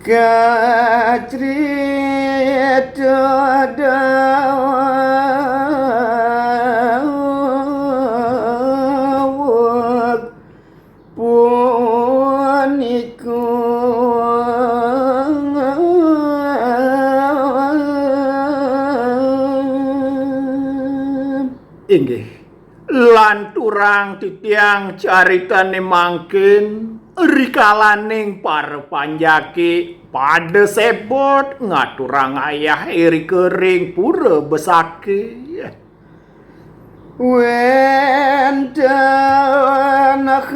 Kacrita dawuh punika inggih lan turang titiang caritane mangkin rikalaning para panjaki pada sebot ngaturang ayah iri kering pura besake wenten anak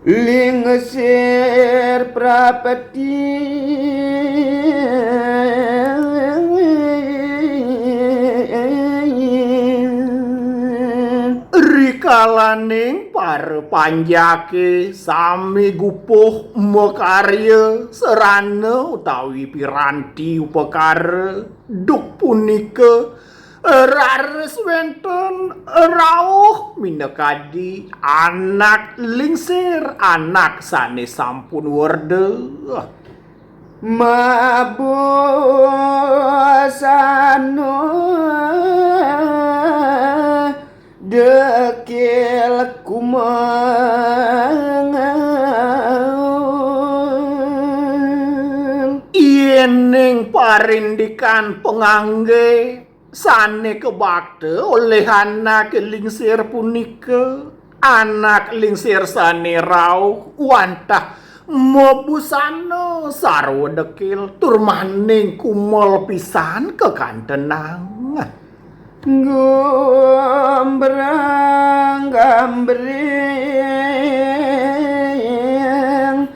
lingesir prapati rikalaning para panjake sami gupuh makarya serana utawi piranti upakara duk punika rares wenten rawuh minakadi anak lingsir anak sanes sampun werda mabusano dekil kumangan iening parindikan pengangge sane kebakte oleh anak lingsir punika anak lingsir sane rauh wantah mabusana sarwa dekil tur maning kumol pisan kekantenang gombrang-gambring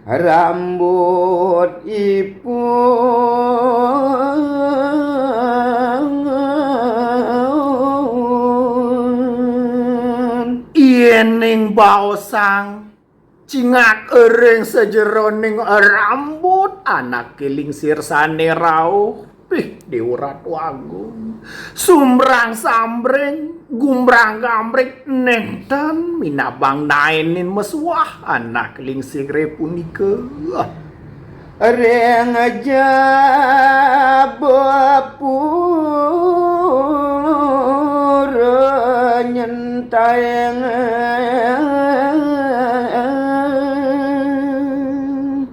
rambut ipun iening baosang cingak ering sejeroning rambut anak lingsir sane rauh pih diurat wagung sumbrang sambring gumbrang gambrik nenten minabang nainin meswah anak lingsir punika reng aja bapura nyentayang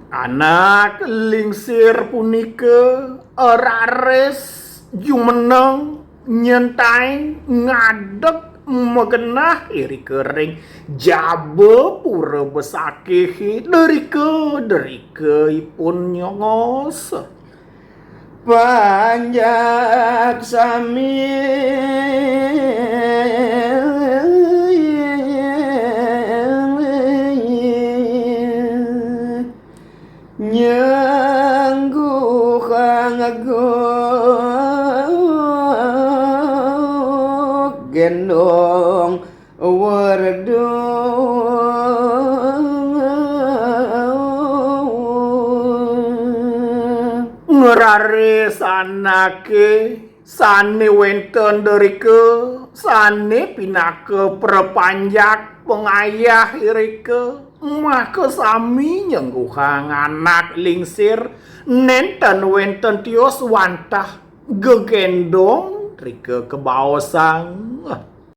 anak lingsir punika rares jumeneng nyentai ngadeg megenah iri kering jabe pura besake derike ipun nyongos panjak sami nyanggu ngagok gendong werdung ngeraris anake sane wenten derike sane pinake perpanjak pengayah irike maka sami nyengguhang anak lingsir nenten wenten tios wantah gegendong rike kebaosang